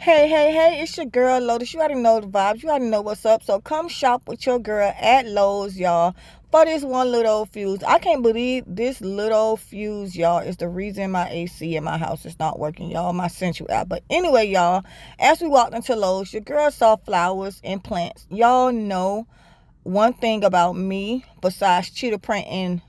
Hey, it's your girl Lotus. You already know the vibes. You already know what's up. So come shop with your girl at Lowe's, y'all, for this one little old fuse. I can't believe this little old fuse, y'all, is the reason my AC in my house is not working, y'all. My Central app. But anyway, y'all, as we walked into Lowe's, your girl saw flowers and plants. Y'all know one thing about me, besides cheetah print and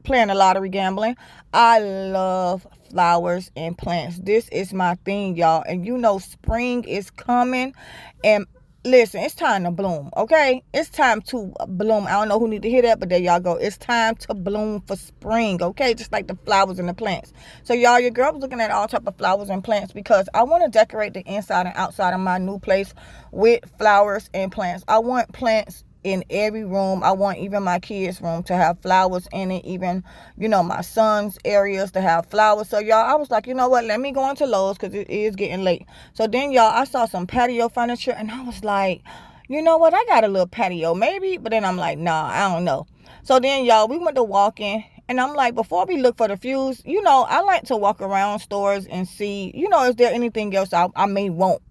playing the lottery gambling, I love flowers and plants. This is my thing, y'all. And you know spring is coming, and listen, it's time to bloom, okay? It's time to bloom. I don't know who need to hear that, but there y'all go. It's time to bloom for spring, okay? Just like the flowers and the plants. So y'all, your girl was looking at all type of flowers and plants because I want to decorate the inside and outside of my new place with flowers and plants. I want plants in every room. I want even my kids' room to have flowers in it. Even, my son's areas to have flowers. So, y'all, I was like, you know what? Let me go into Lowe's because it is getting late. So then, y'all, I saw some patio furniture and I was like, you know what? I got a little patio maybe. But then I'm like, nah, I don't know. So then, y'all, we went to walk in. And I'm like, before we look for the fuse, I like to walk around stores and see, is there anything else I may want.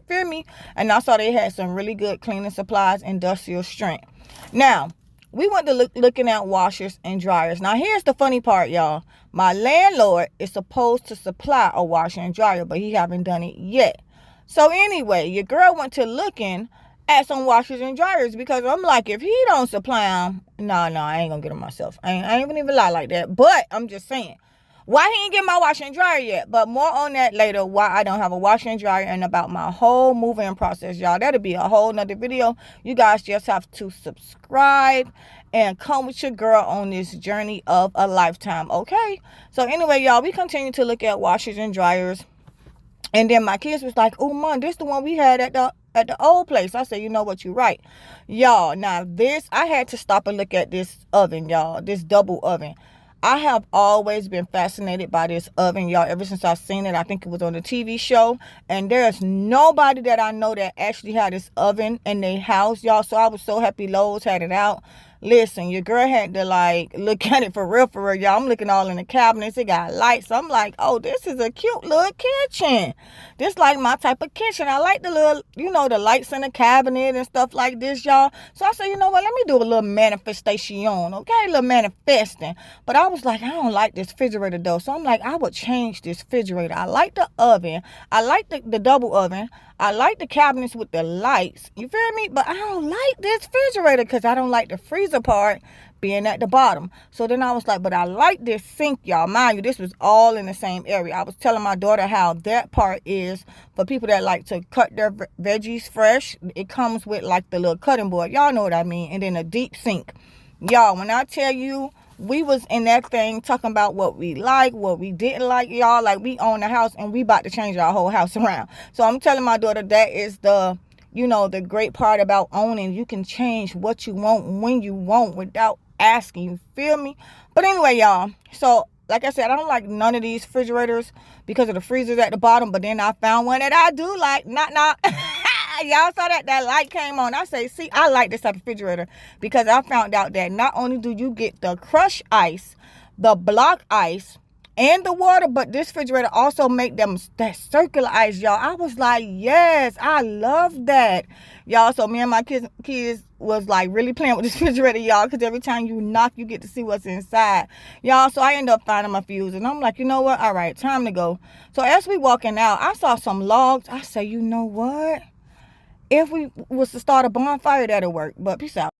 Feel me? And I saw they had some really good cleaning supplies, industrial strength. Now, we went to looking at washers and dryers. Now, here's the funny part, y'all. My landlord is supposed to supply a washer and dryer, but he haven't done it yet. So anyway, your girl went to looking at some washers and dryers because I'm like, if he don't supply them, no, I ain't gonna get them myself. I ain't even lie like that. But I'm just saying, why he ain't get my washer and dryer yet? But more on that later, why I don't have a washer and dryer and about my whole moving process, y'all. That'll be a whole nother video. You guys just have to subscribe and come with your girl on this journey of a lifetime, okay? So anyway, y'all, we continue to look at washers and dryers. And then my kids was like, oh, Mom, this the one we had at the old place. I said, you know what, you're right. Y'all, now this, I had to stop and look at this oven, y'all, this double oven. I have always been fascinated by this oven, y'all, ever since I seen it. I think it was on the TV show. And there's nobody that I know that actually had this oven in their house, y'all. So I was so happy Lowe's had it out. Listen, your girl had to look at it for real, y'all. I'm looking all in the cabinets. It got lights. I'm like, oh, this is a cute little kitchen. This like my type of kitchen. I like the little, the lights in the cabinet and stuff like this, y'all. So I said, you know what? Let me do a little manifestation, okay? A little manifesting. But I was like, I don't like this refrigerator though. So I'm like, I would change this refrigerator. I like the oven. I like the double oven. I like the cabinets with the lights. You feel me? But I don't like this refrigerator because I don't like the freezer part being at the bottom. So then I was like, but I like this sink, y'all. Mind you, this was all in the same area. I was telling my daughter how that part is for people that like to cut their veggies fresh. It comes with like the little cutting board. Y'all know what I mean. And then a deep sink. Y'all, when I tell you, we was in that thing talking about what we like, what we didn't like, y'all. Like, we own the house and we about to change our whole house around. So I'm telling my daughter that is the great part about owning. You can change what you want when you want without asking. You feel me? But anyway, y'all. So, like I said, I don't like none of these refrigerators because of the freezers at the bottom. But then I found one that I do like. Not. Y'all saw that light came on. I say, see, I like this type of refrigerator because I found out that not only do you get the crushed ice, the block ice, and the water, but this refrigerator also make that circular ice, y'all. I was like, yes, I love that, y'all. So me and my kids was like really playing with this refrigerator, y'all, because every time you knock, you get to see what's inside, y'all. So I end up finding my fuse, and I'm like, you know what? All right, time to go. So as we walking out, I saw some logs. I say, you know what? If we was to start a bonfire, that'll work. But peace out.